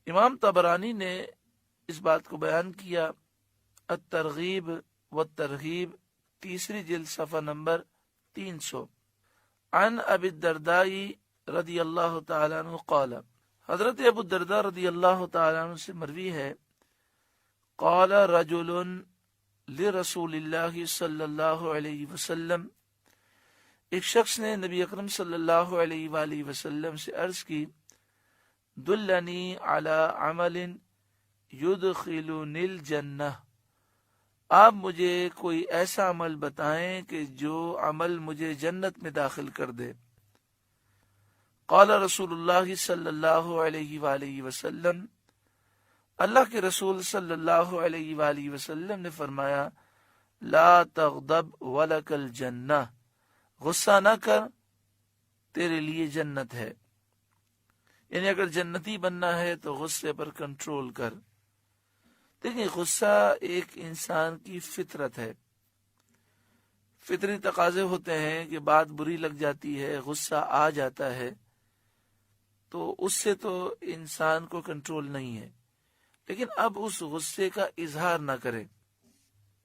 امام طبرانی نے اس بات کو بیان کیا الترغیب والترہیب، تیسری جلد، صفحہ نمبر 300۔ عن ابی الدرداء رضی اللہ تعالی عنہ قال، حضرت ابو الدرداء رضی اللہ تعالی عنہ سے مروی ہے، قال رجل لرسول اللہ صلی اللہ علیہ وسلم، ایک شخص نے نبی اکرم صلی اللہ علیہ وآلہ وسلم سے عرض کی، دلنی علی عمل یدخلنی الجنہ، آپ مجھے کوئی ایسا عمل بتائیں کہ جو عمل مجھے جنت میں داخل کر دے۔ قال رسول اللہ صلی اللہ علیہ وآلہ وسلم، اللہ کے رسول صلی اللہ علیہ وآلہ وسلم نے فرمایا، لا تغضب ولک الجنہ، غصہ نہ کر، تیرے لیے جنت ہے۔ یعنی اگر جنتی بننا ہے تو غصے پر کنٹرول کر۔ دیکھیں، غصہ ایک انسان کی فطرت ہے، فطری تقاضے ہوتے ہیں کہ بات بری لگ جاتی ہے، غصہ آ جاتا ہے، تو اس سے تو انسان کو کنٹرول نہیں ہے، لیکن اب اس غصے کا اظہار نہ کرے،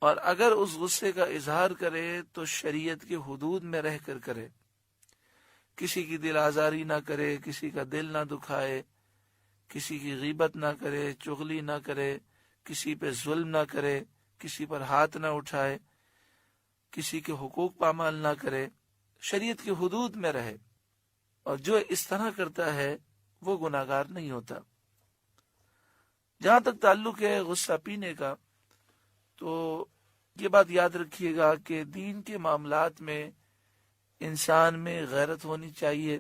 اور اگر اس غصے کا اظہار کرے تو شریعت کے حدود میں رہ کر کرے، کسی کی دل آزاری نہ کرے، کسی کا دل نہ دکھائے، کسی کی غیبت نہ کرے، چغلی نہ کرے، کسی پہ ظلم نہ کرے، کسی پر ہاتھ نہ اٹھائے، کسی کے حقوق پامال نہ کرے، شریعت کے حدود میں رہے، اور جو اس طرح کرتا ہے وہ گناہگار نہیں ہوتا۔ جہاں تک تعلق ہے غصہ پینے کا، تو یہ بات یاد رکھیے گا کہ دین کے معاملات میں انسان میں غیرت ہونی چاہیے،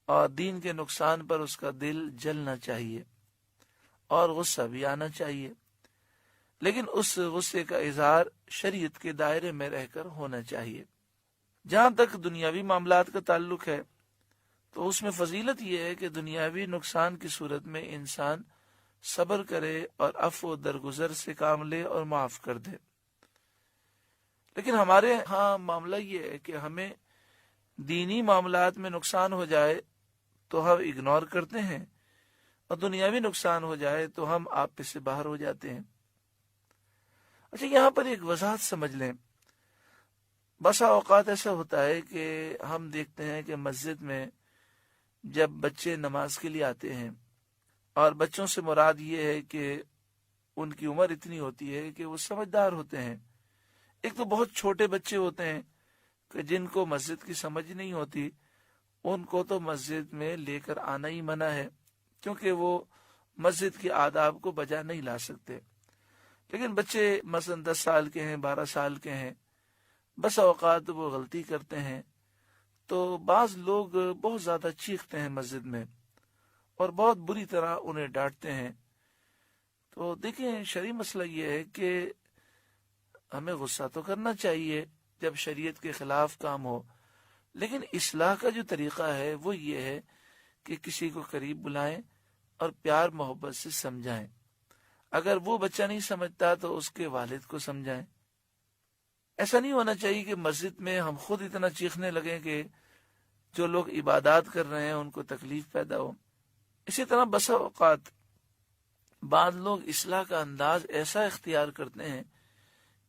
اور دین کے نقصان پر اس کا دل جلنا چاہیے، اور غصہ بھی آنا چاہیے، لیکن اس غصے کا اظہار شریعت کے دائرے میں رہ کر ہونا چاہیے۔ جہاں تک دنیاوی معاملات کا تعلق ہے تو اس میں فضیلت یہ ہے کہ دنیاوی نقصان کی صورت میں انسان صبر کرے اور عفو و درگزر سے کام لے اور معاف کر دے۔ لیکن ہمارے ہاں معاملہ یہ ہے کہ ہمیں دینی معاملات میں نقصان ہو جائے تو ہم اگنور کرتے ہیں، اور دنیاوی نقصان ہو جائے تو ہم آپ پہ سے باہر ہو جاتے ہیں۔ اچھا، یہاں پر ایک وضاحت سمجھ لیں۔ بسا اوقات ایسا ہوتا ہے کہ ہم دیکھتے ہیں کہ مسجد میں جب بچے نماز کے لیے آتے ہیں، اور بچوں سے مراد یہ ہے کہ ان کی عمر اتنی ہوتی ہے کہ وہ سمجھدار ہوتے ہیں۔ ایک تو بہت چھوٹے بچے ہوتے ہیں کہ جن کو مسجد کی سمجھ نہیں ہوتی، ان کو تو مسجد میں لے کر آنا ہی منع ہے، کیونکہ وہ مسجد کے آداب کو بجا نہیں لا سکتے۔ لیکن بچے مثلا 10 سال کے ہیں، 12 سال کے ہیں، بس اوقات وہ غلطی کرتے ہیں، تو بعض لوگ بہت زیادہ چیختے ہیں مسجد میں اور بہت بری طرح انہیں ڈانٹتے ہیں۔ تو دیکھیں، شرعی مسئلہ یہ ہے کہ ہمیں غصہ تو کرنا چاہیے جب شریعت کے خلاف کام ہو، لیکن اصلاح کا جو طریقہ ہے وہ یہ ہے کہ کسی کو قریب بلائیں اور پیار محبت سے سمجھائیں۔ اگر وہ بچہ نہیں سمجھتا تو اس کے والد کو سمجھائیں۔ ایسا نہیں ہونا چاہیے کہ مسجد میں ہم خود اتنا چیخنے لگیں کہ جو لوگ عبادات کر رہے ہیں ان کو تکلیف پیدا ہو۔ اسی طرح بسا اوقات بعض لوگ اصلاح کا انداز ایسا اختیار کرتے ہیں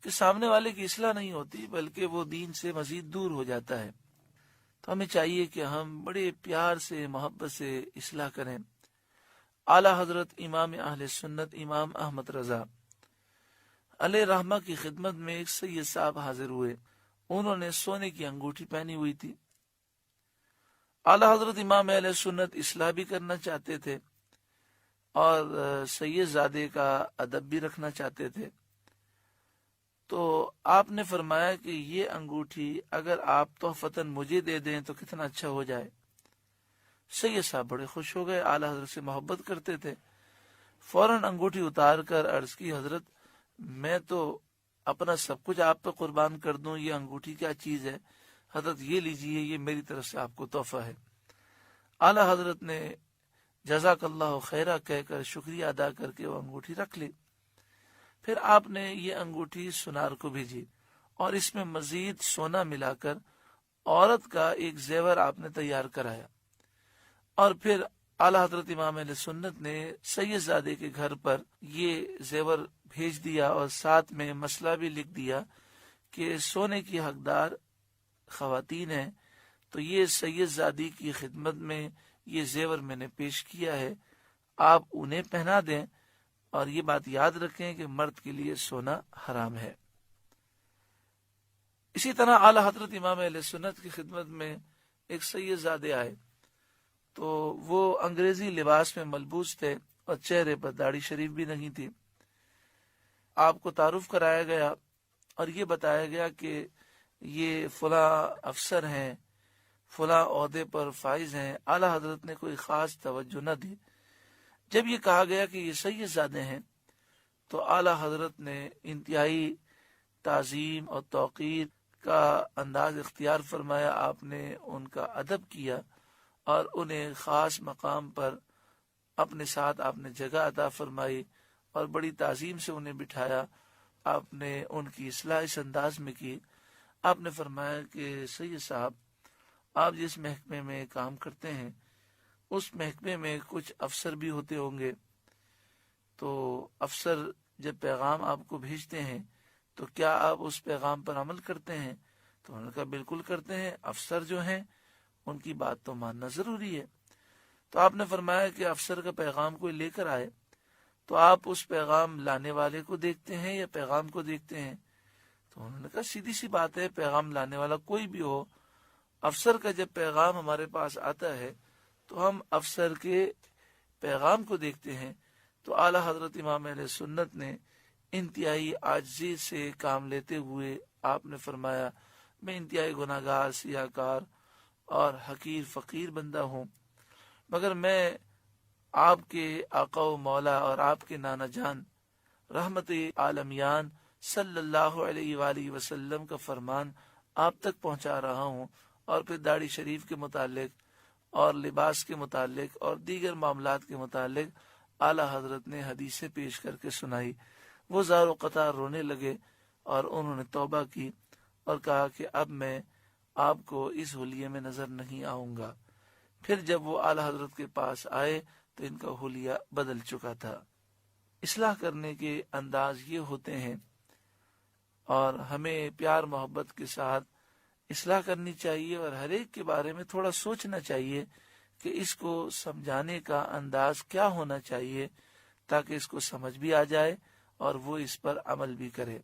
کہ سامنے والے کی اصلاح نہیں ہوتی بلکہ وہ دین سے مزید دور ہو جاتا ہے۔ تو ہمیں چاہیے کہ ہم بڑے پیار سے، محبت سے اصلاح کریں۔ اعلی حضرت امام اہل سنت امام احمد رضا علیہ رحمہ کی خدمت میں ایک سید صاحب حاضر ہوئے۔ انہوں نے سونے کی انگوٹھی پہنی ہوئی تھی۔ اعلی حضرت امام اہل سنت اصلاح بھی کرنا چاہتے تھے اور سید زادے کا ادب بھی رکھنا چاہتے تھے۔ تو آپ نے فرمایا کہ یہ انگوٹھی اگر آپ تحفتاً مجھے دے دیں تو کتنا اچھا ہو جائے۔ سید صاحب بڑے خوش ہو گئے، اعلی حضرت سے محبت کرتے تھے، فوراً انگوٹھی اتار کر عرض کی، حضرت میں تو اپنا سب کچھ آپ پہ قربان کر دوں، یہ انگوٹھی کیا چیز ہے، حضرت یہ لیجئے، یہ میری طرف سے آپ کو تحفہ ہے۔ اعلی حضرت نے جزاک اللہ خیرہ کہہ کر شکریہ ادا کر کے وہ انگوٹھی رکھ لی۔ پھر آپ نے یہ انگوٹھی سنار کو بھیجی اور اس میں مزید سونا ملا کر عورت کا ایک زیور آپ نے تیار کرایا، اور پھر اعلی حضرت امام اہل سنت نے سید زادے کے گھر پر یہ زیور بھیج دیا اور ساتھ میں مسئلہ بھی لکھ دیا کہ سونے کی حقدار خواتین ہیں، تو یہ سید زادی کی خدمت میں یہ زیور میں نے پیش کیا ہے، آپ انہیں پہنا دیں، اور یہ بات یاد رکھیں کہ مرد کے لیے سونا حرام ہے۔ اسی طرح اعلی حضرت امام اہل سنت کی خدمت میں ایک سید زادے آئے، تو وہ انگریزی لباس میں ملبوس تھے اور چہرے پر داڑھی شریف بھی نہیں تھی۔ آپ کو تعارف کرایا گیا اور یہ بتایا گیا کہ یہ فلاں افسر ہیں، فلاں عہدے پر فائز ہیں۔ اعلی حضرت نے کوئی خاص توجہ نہ دی۔ جب یہ کہا گیا کہ یہ سید زادے ہیں تو اعلی حضرت نے انتہائی تعظیم اور توقیر کا انداز اختیار فرمایا، آپ نے ان کا ادب کیا اور انہیں خاص مقام پر اپنے ساتھ آپ نے جگہ عطا فرمائی اور بڑی تعظیم سے انہیں بٹھایا۔ آپ نے ان کی اصلاح اس انداز میں کی، آپ نے فرمایا کہ سید صاحب، آپ جس محکمے میں کام کرتے ہیں اس محکمے میں کچھ افسر بھی ہوتے ہوں گے، تو افسر جب پیغام آپ کو بھیجتے ہیں تو کیا آپ اس پیغام پر عمل کرتے ہیں؟ تو انہوں نے کہا بالکل کرتے ہیں، افسر جو ہیں ان کی بات تو ماننا ضروری ہے۔ تو آپ نے فرمایا کہ افسر کا پیغام کوئی لے کر آئے تو آپ اس پیغام لانے والے کو دیکھتے ہیں یا پیغام کو دیکھتے ہیں؟ تو انہوں نے کہا سیدھی سی بات ہے، پیغام لانے والا کوئی بھی ہو، افسر کا جب پیغام ہمارے پاس آتا ہے تو ہم افسر کے پیغام کو دیکھتے ہیں۔ تو اعلی حضرت امام اہل سنت نے انتہائی عاجزی سے کام لیتے ہوئے آپ نے فرمایا میں انتہائی گناہگار، سیاہکار اور حقیر فقیر بندہ ہوں، مگر میں آپ کے آقا و مولا اور آپ کے نانا جان رحمت عالمیان صلی اللہ علیہ وآلہ وسلم کا فرمان آپ تک پہنچا رہا ہوں، اور پھر داڑھی شریف کے متعلق اور لباس کے متعلق اور دیگر معاملات کے متعلق اعلی حضرت نے حدیثیں پیش کر کے سنائی۔ وہ زار و قطار رونے لگے اور انہوں نے توبہ کی اور کہا کہ اب میں آپ کو اس حلیے میں نظر نہیں آؤں گا۔ پھر جب وہ اعلی حضرت کے پاس آئے تو ان کا حلیہ بدل چکا تھا۔ اصلاح کرنے کے انداز یہ ہوتے ہیں، اور ہمیں پیار محبت کے ساتھ اصلاح کرنی چاہیے اور ہر ایک کے بارے میں تھوڑا سوچنا چاہیے کہ اس کو سمجھانے کا انداز کیا ہونا چاہیے تاکہ اس کو سمجھ بھی آ جائے اور وہ اس پر عمل بھی کرے۔